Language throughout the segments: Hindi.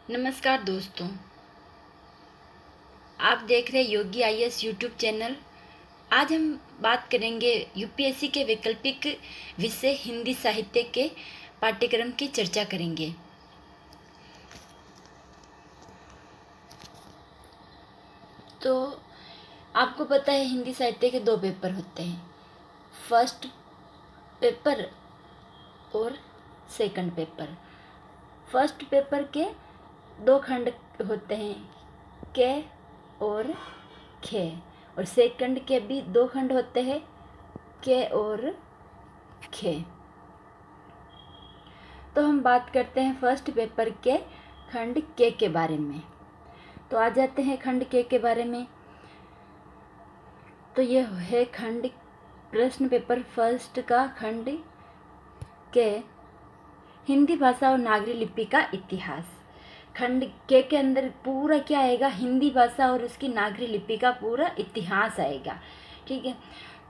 नमस्कार दोस्तों, आप देख रहे योगी आईएएस यूट्यूब चैनल। आज हम बात करेंगे यूपीएससी के वैकल्पिक विषय हिंदी साहित्य के पाठ्यक्रम की चर्चा करेंगे। तो आपको पता है हिंदी साहित्य के 2 पेपर होते हैं, फर्स्ट पेपर और सेकंड पेपर। फर्स्ट पेपर के 2 खंड होते हैं, के और खे, और सेकंड के भी 2 खंड होते हैं, के और खे। तो हम बात करते हैं फर्स्ट पेपर के खंड के बारे में। तो आ जाते हैं खंड के बारे में। तो ये है खंड प्रश्न पेपर फर्स्ट का खंड के, हिंदी भाषा और नागरी लिपि का इतिहास। खंड के अंदर पूरा क्या आएगा, हिंदी भाषा और उसकी नागरी लिपि का पूरा इतिहास आएगा। ठीक है,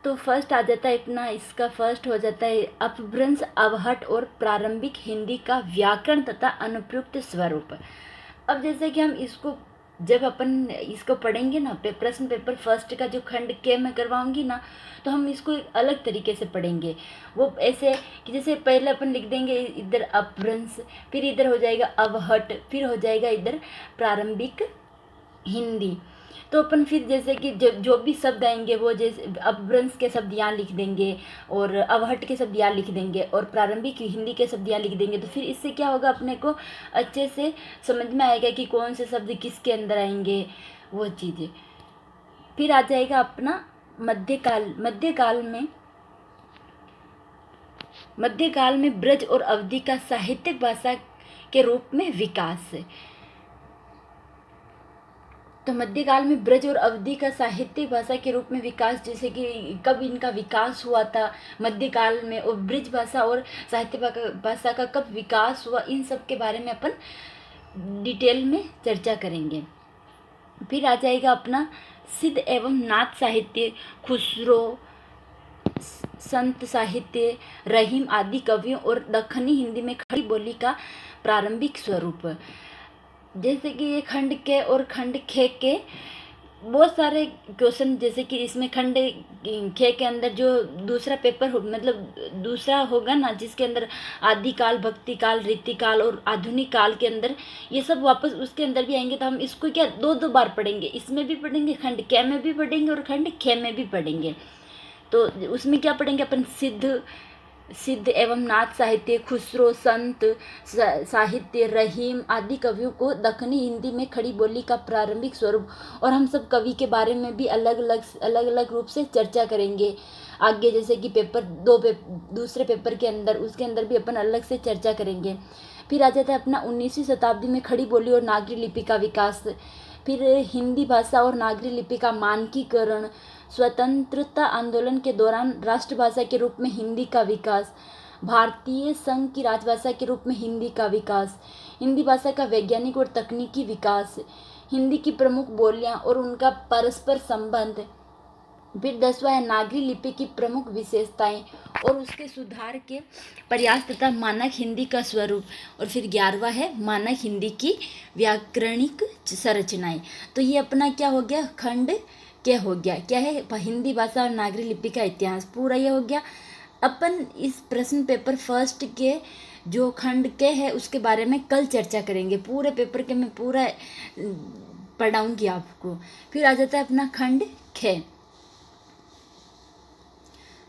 तो फर्स्ट आ जाता है अपना, इसका फर्स्ट हो जाता है अपभ्रंश, अवहट और प्रारंभिक हिंदी का व्याकरण तथा अनुप्रयुक्त स्वरूप। अब जैसे कि हम इसको जब अपन इसको पढ़ेंगे ना, प्रश्न पेपर फर्स्ट का जो खंड के मैं करवाऊंगी ना, तो हम इसको एक अलग तरीके से पढ़ेंगे। वो ऐसे कि जैसे पहले अपन लिख देंगे इधर अपभ्रंश, फिर इधर हो जाएगा अवहट, फिर हो जाएगा इधर प्रारंभिक हिंदी। तो अपन फिर जैसे कि जो भी शब्द आएंगे वो जैसे अपभ्रंश के शब्द यहाँ लिख देंगे, और अवहट के शब्द यहाँ लिख देंगे, और प्रारंभिक हिंदी के शब्द यहाँ लिख देंगे। तो फिर इससे क्या होगा, अपने को अच्छे से समझ में आएगा कि कौन से शब्द किसके अंदर आएंगे, वो चीज़ें। फिर आ जाएगा अपना मध्यकाल। मध्यकाल में ब्रज और अवधी का साहित्यिक भाषा के रूप में विकास। तो मध्यकाल में ब्रज और अवधी का साहित्यिक भाषा के रूप में विकास, जैसे कि कब इनका विकास हुआ था मध्यकाल में, और ब्रज भाषा और साहित्य भाषा का कब विकास हुआ, इन सब के बारे में अपन डिटेल में चर्चा करेंगे। फिर आ जाएगा अपना सिद्ध एवं नाथ साहित्य, खुसरो, संत साहित्य, रहीम आदि कवियों और दक्खनी हिंदी में खड़ी बोली का प्रारंभिक स्वरूप। जैसे कि ये खंड के और खंड खे के बहुत सारे क्वेश्चन, जैसे कि इसमें खंड खे के अंदर जो दूसरा पेपर मतलब दूसरा होगा ना, जिसके अंदर आदिकाल, भक्ति काल, रीति काल और आधुनिक काल के अंदर ये सब वापस उसके अंदर भी आएंगे। तो हम इसको क्या 2 बार पढ़ेंगे, इसमें भी पढ़ेंगे, खंड के में भी पढ़ेंगे और खंड खे में भी पढ़ेंगे। तो उसमें क्या पढ़ेंगे अपन, सिद्ध एवं नाथ साहित्य, खुसरो, संत साहित्य, रहीम आदि कवियों को दक्खनी हिंदी में खड़ी बोली का प्रारंभिक स्वरूप, और हम सब कवि के बारे में भी अलग अलग रूप से चर्चा करेंगे आगे। जैसे कि दूसरे पेपर के अंदर, उसके अंदर भी अपन अलग से चर्चा करेंगे। फिर आ जाता है अपना 19वीं शताब्दी में खड़ी बोली और नागरी लिपि का विकास। फिर हिंदी भाषा और नागरी लिपि का मानकीकरण, स्वतंत्रता आंदोलन के दौरान राष्ट्रभाषा के रूप में हिंदी का विकास, भारतीय संघ की राजभाषा के रूप में हिंदी का विकास, हिंदी भाषा का वैज्ञानिक और तकनीकी विकास, हिंदी की प्रमुख बोलियां और उनका परस्पर संबंध। फिर 10वां है नागरी लिपि की प्रमुख विशेषताएं और उसके सुधार के प्रयास तथा मानक हिंदी का स्वरूप। और फिर 11वां है मानक हिंदी की व्याकरणिक संरचनाएं। तो ये अपना क्या हो गया, खंड क्या हो गया, क्या है, हिंदी भाषा और नागरी लिपि का इतिहास, पूरा ये हो गया। अपन इस प्रश्न पेपर फर्स्ट के जो खंड के है उसके बारे में कल चर्चा करेंगे। पूरे पेपर के मैं पूरा पढ़ाऊंगी आपको। फिर आ जाता है अपना खंड खे।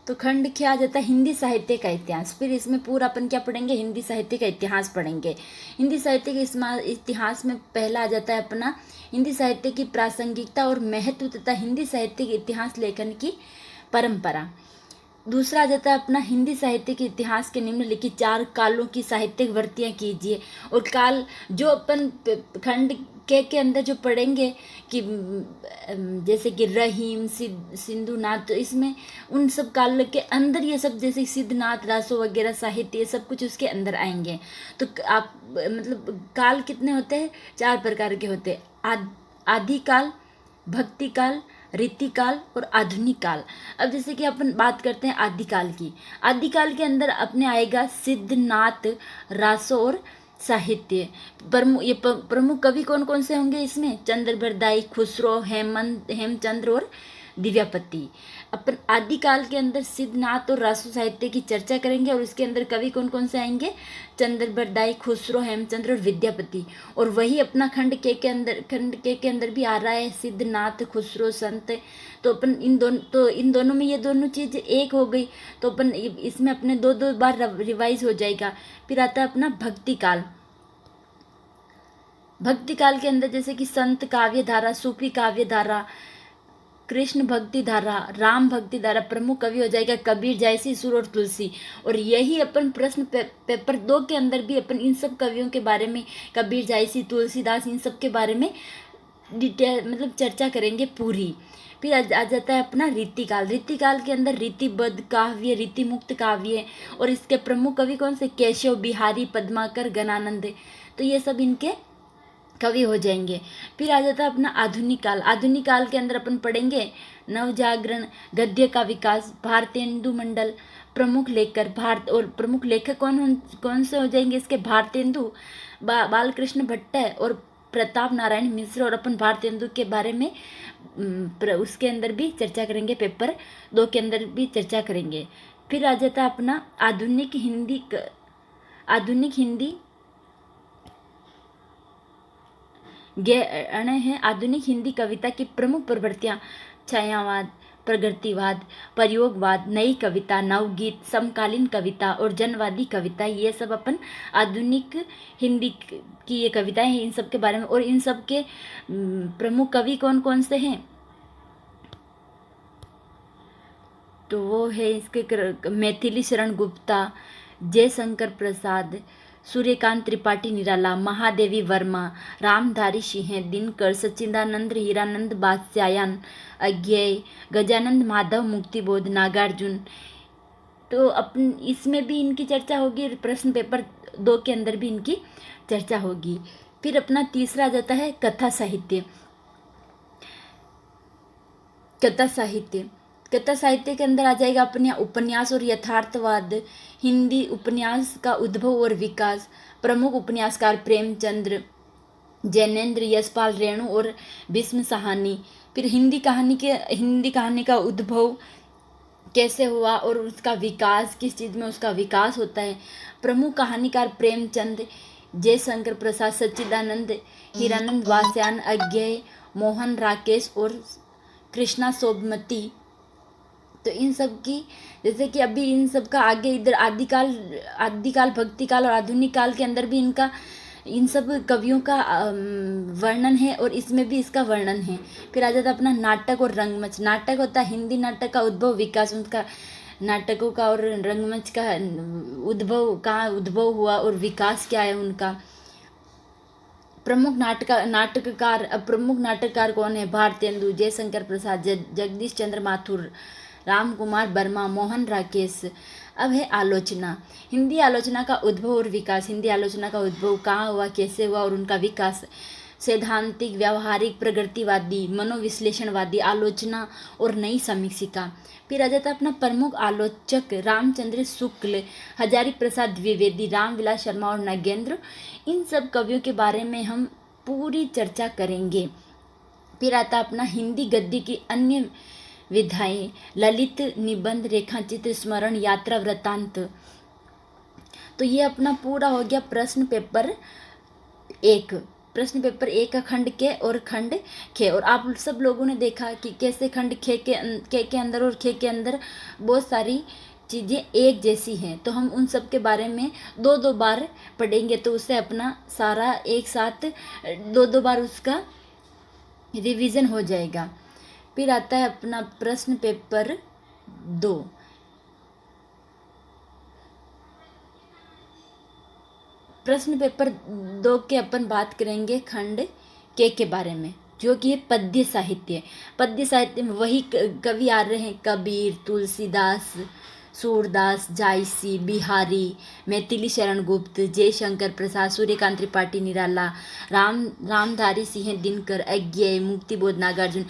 तो खंड क्या आ जाता है, हिंदी साहित्य का इतिहास। फिर इसमें पूरा अपन क्या पढ़ेंगे, हिंदी साहित्य का इतिहास पढ़ेंगे। हिंदी साहित्य के इतिहास में पहला आ जाता है अपना हिंदी साहित्य की प्रासंगिकता और महत्व तथा हिंदी साहित्य के इतिहास लेखन की परंपरा। दूसरा आ जाता है अपना हिंदी साहित्य के इतिहास के निम्नलिखित 4 कालों की साहित्यिक वृत्तियां कीजिए। और काल जो अपन खंड के अंदर जो पढ़ेंगे कि जैसे कि रहीम, सिंधुनाथ, तो इसमें उन सब काल के अंदर ये सब जैसे सिद्धनाथ, रासो वगैरह साहित्य, ये सब कुछ उसके अंदर आएंगे। तो आप मतलब काल कितने होते हैं, 4 प्रकार के होते हैं, आदिकाल, भक्ति काल, रीतिकाल और आधुनिक काल। अब जैसे कि अपन बात करते हैं आदिकाल की। आदिकाल के अंदर अपने आएगा सिद्धनाथ, रासो और साहित्य ये प्रमुख कवि कौन कौन से होंगे इसमें? चंद्रबरदाई, खुसरो, हेमचंद्र और दिव्यापति। अपन आदिकाल के अंदर सिद्धनाथ और रासो साहित्य की चर्चा करेंगे और उसके अंदर कवि कौन कौन से आएंगे? चंद्रबरदाई, खुसरो, हेमचंद्र और विद्यापति। और वही अपना खंड के अंदर भी आ रहा है सिद्धनाथ, खुसरो, संत। तो अपन इन दोनों में ये दोनों चीज एक हो गई, तो अपन इसमें अपने दो दो बार रिवाइज हो जाएगा। फिर आता है अपना भक्ति काल। भक्ति काल के अंदर जैसे कि संत काव्य धारा, सूफी काव्य धारा, कृष्ण भक्ति धारा, राम भक्ति धारा, प्रमुख कवि हो जाएगा कबीर, जयसी सूर और तुलसी। और यही अपन प्रश्न पेपर 2 के अंदर भी अपन इन सब कवियों के बारे में, कबीर, जयसी, तुलसीदास, इन सब के बारे में डिटेल मतलब चर्चा करेंगे पूरी। फिर आ जाता है अपना रीतिकाल। रीतिकाल के अंदर रीतिबद्ध काव्य, रीतिमुक्त काव्य, और इसके प्रमुख कवि कौन से? केशव, बिहारी, पद्माकर, गणानंद। तो ये सब इनके कवि हो जाएंगे। फिर आ जाता है अपना आधुनिक काल। आधुनिक काल के अंदर अपन पढ़ेंगे नवजागरण, गद्य का विकास, भारतेंदु मंडल, प्रमुख लेखक भारत। और प्रमुख लेखक कौन से हो जाएंगे इसके? भारतेंदु, बालकृष्ण भट्ट और प्रताप नारायण मिश्र। और अपन भारतेंदु के बारे में उसके अंदर भी चर्चा करेंगे, पेपर 2 के अंदर भी चर्चा करेंगे। फिर आ जाता है अपना आधुनिक हिंदी है। आधुनिक हिंदी कविता की प्रमुख प्रवृत्तियां छायावाद, प्रगतिवाद, प्रयोगवाद, नई कविता, नवगीत, समकालीन कविता और जनवादी कविता। ये सब अपन आधुनिक हिंदी की ये कविताएं हैं, इन सब के बारे में। और इन सब के प्रमुख कवि कौन कौन से हैं? तो वो है इसके मैथिली शरण गुप्ता, जयशंकर प्रसाद, सूर्यकांत त्रिपाठी निराला, महादेवी वर्मा, रामधारी सिंह, दिनकर, सच्चिदानंद, हीरानंद, बादशायन, अज्ञेय, गजानंद माधव, मुक्तिबोध, नागार्जुन। तो अपन इसमें भी इनकी चर्चा होगी, प्रश्न पेपर 2 के अंदर भी इनकी चर्चा होगी। फिर अपना तीसरा आ जाता है कथा साहित्य। कथा साहित्य के अंदर आ जाएगा अपने उपन्यास और यथार्थवाद, हिंदी उपन्यास का उद्भव और विकास, प्रमुख उपन्यासकार प्रेमचंद्र, जैनेन्द्र, यशपाल रेणु और भीष्म साहनी। फिर हिंदी कहानी का उद्भव कैसे हुआ और उसका विकास, किस चीज़ में उसका विकास होता है। प्रमुख कहानीकार प्रेमचंद, जयशंकर प्रसाद, सच्चिदानंद, हीरानंद, वासयान, अज्ञेय, मोहन राकेश और कृष्णा सोबमती। तो इन सब की जैसे कि अभी इन सब का आगे इधर आदिकाल, भक्तिकाल और आधुनिक काल के अंदर भी इन सब कवियों का वर्णन है और इसमें भी इसका वर्णन है। फिर आ जाता अपना नाटक और रंगमंच। नाटक होता है हिंदी नाटक का उद्भव, विकास, उनका नाटकों का, और रंगमंच का उद्भव, कहाँ उद्भव हुआ और विकास क्या है उनका। प्रमुख नाटककार कौन है? भारतेंदु, जयशंकर प्रसाद, जगदीश चंद्र माथुर, राम कुमार वर्मा, मोहन राकेश। अब है आलोचना। हिंदी आलोचना का उद्भव और विकास। हिंदी आलोचना का उद्भव कहाँ हुआ, कैसे हुआ और उनका विकास। सैद्धांतिक, व्यावहारिक, प्रगतिवादी, मनोविश्लेषणवादी आलोचना और नई समीक्षिका। फिर आ जाता अपना प्रमुख आलोचक रामचंद्र शुक्ल, हजारी प्रसाद द्विवेदी, रामविलास शर्मा और नागेंद्र। इन सब कवियों के बारे में हम पूरी चर्चा करेंगे। फिर आता अपना हिंदी गद्य की अन्य विधाएं, ललित, निबंध, रेखाचित्र, स्मरण, यात्रा, वृत्तांत। तो ये अपना पूरा हो गया प्रश्न पेपर 1 का खंड के और खंड खे। और आप सब लोगों ने देखा कि कैसे खंड खे के अंदर और खे के अंदर बहुत सारी चीज़ें एक जैसी हैं। तो हम उन सब के बारे में 2-2 बार पढ़ेंगे, तो उससे अपना सारा एक साथ 2-2 बार उसका रिवीजन हो जाएगा। फिर आता है अपना प्रश्न पेपर 2। प्रश्न पेपर 2 के अपन बात करेंगे खंड के बारे में, जो कि है पद्य साहित्य। पद्य साहित्य में वही कवि आ रहे हैं कबीर, तुलसीदास, सूरदास, जायसी, बिहारी, मैथिली शरण गुप्त, जयशंकर प्रसाद, सूर्यकांत त्रिपाठी निराला, रामधारी सिंह, दिनकर, अज्ञेय, मुक्तिबोध, नागार्जुन।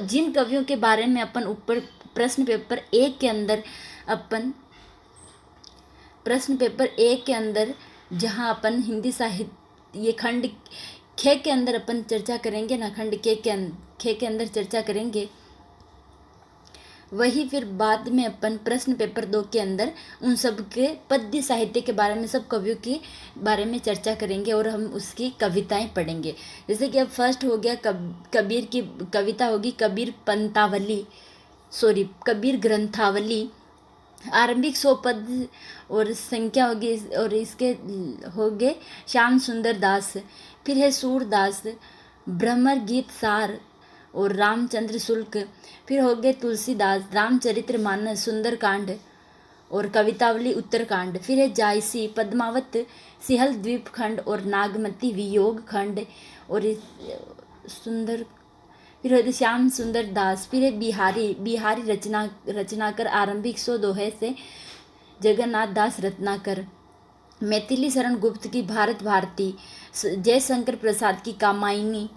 जिन कवियों के बारे में अपन ऊपर प्रश्न पेपर 1 के अंदर जहाँ अपन हिंदी साहित्य ये खंड खे के अंदर अपन चर्चा करेंगे ना, खंड खे के अंदर चर्चा करेंगे, वही फिर बाद में अपन प्रश्न पेपर 2 के अंदर उन सब के पद्य साहित्य के बारे में, सब कवियों के बारे में चर्चा करेंगे और हम उसकी कविताएं पढ़ेंगे। जैसे कि अब फर्स्ट हो गया कबीर की कविता होगी कबीर पंतावली, सॉरी कबीर ग्रंथावली, आरंभिक 100 पद और संख्या होगी, और इसके हो गए श्याम सुंदर दास, फिर है सूरदास, भ्रमर गीत सार और रामचंद्र शुल्क, फिर हो गए तुलसीदास, रामचरित्र मानस, सुंदरकांड और कवितावली उत्तरकांड, फिर है जायसी, पद्मावत, सिहल द्वीप खंड और नागमती वियोग खंड और सुंदर, फिर है श्याम सुंदर दास, फिर है बिहारी रचनाकर, आरंभिक 100 दोहे से जगन्नाथ दास रत्नाकर, मैथिली शरण गुप्त की भारत भारती, जयशंकर प्रसाद की कामायनी,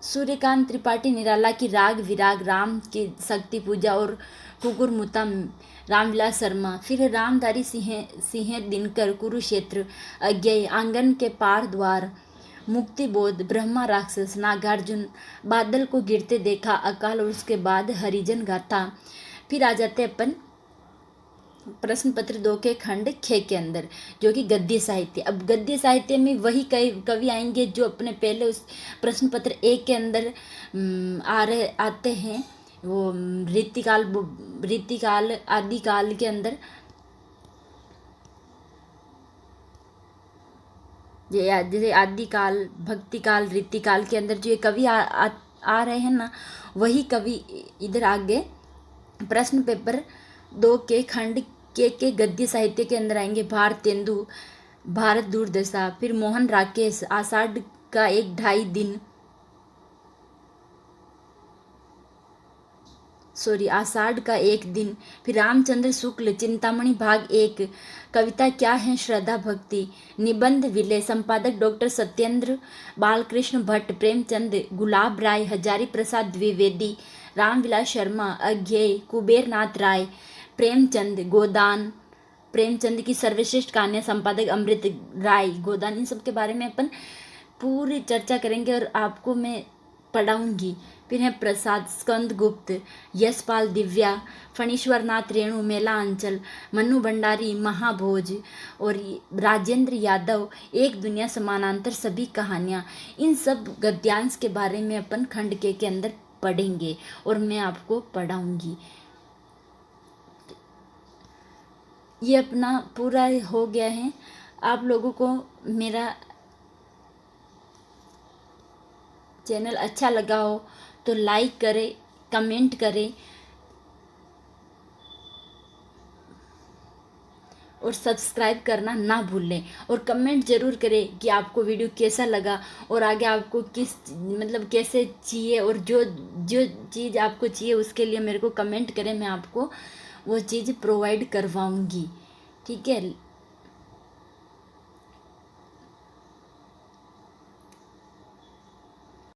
सूर्यकांत त्रिपाठी निराला की राग विराग, राम की शक्ति पूजा और कुकुरमुता रामविलास शर्मा, फिर रामधारी सिंह दिनकर, कुरुक्षेत्र, अज्ञेय, आंगन के पार द्वार, मुक्तिबोध, ब्रह्मा राक्षस, नागार्जुन, बादल को गिरते देखा, अकाल और उसके बाद हरिजन गाथा। फिर आ जाते अपन प्रश्न पत्र 2 के खंड खे के अंदर, जो कि गद्य साहित्य। अब गद्य साहित्य में वही कवि आएंगे जो अपने पहले उस प्रश्न पत्र 1 के अंदर आते हैं, वो रीतिकाल आदिकाल के अंदर, जैसे आदिकाल, भक्तिकाल, रीतिकाल के अंदर जो ये कवि आ रहे हैं ना, वही कवि इधर आगे प्रश्न पेपर 2 के खंड के गद्य साहित्य के अंदर आएंगे। भारतेंदु, भारत दुर्दशा, फिर मोहन राकेश, आषाढ़ का 1-2.5 दिन, आषाढ़ का 1 दिन, फिर रामचंद्र शुक्ल, चिंतामणि भाग 1, कविता क्या है श्रद्धा भक्ति, निबंध विलय, संपादक डॉक्टर सत्येंद्र बालकृष्ण भट्ट, प्रेमचंद, गुलाब राय, हजारी प्रसाद द्विवेदी, रामविलास शर्मा, अज्ञेय, कुबेरनाथ राय, प्रेमचंद, गोदान, प्रेमचंद की सर्वश्रेष्ठ कहानियाँ, संपादक अमृत राय, गोदान, इन सब के बारे में अपन पूरी चर्चा करेंगे और आपको मैं पढ़ाऊंगी। फिर है प्रसाद, स्कंद गुप्त, यशपाल, दिव्या, फणीश्वरनाथ रेणु, मेला अंचल, मन्नू भंडारी, महाभोज और राजेंद्र यादव, एक दुनिया समानांतर, सभी कहानियाँ, इन सब गद्यांश के बारे में अपन खंड के अंदर पढ़ेंगे और मैं आपको पढ़ाऊंगी। ये अपना पूरा हो गया है। आप लोगों को मेरा चैनल अच्छा लगा हो तो लाइक करें, कमेंट करें और सब्सक्राइब करना ना भूलें, और कमेंट ज़रूर करें कि आपको वीडियो कैसा लगा और आगे आपको किस मतलब कैसे चाहिए, और जो जो चीज़ आपको चाहिए उसके लिए मेरे को कमेंट करें, मैं आपको वो चीज़ प्रोवाइड करवाऊंगी। ठीक है।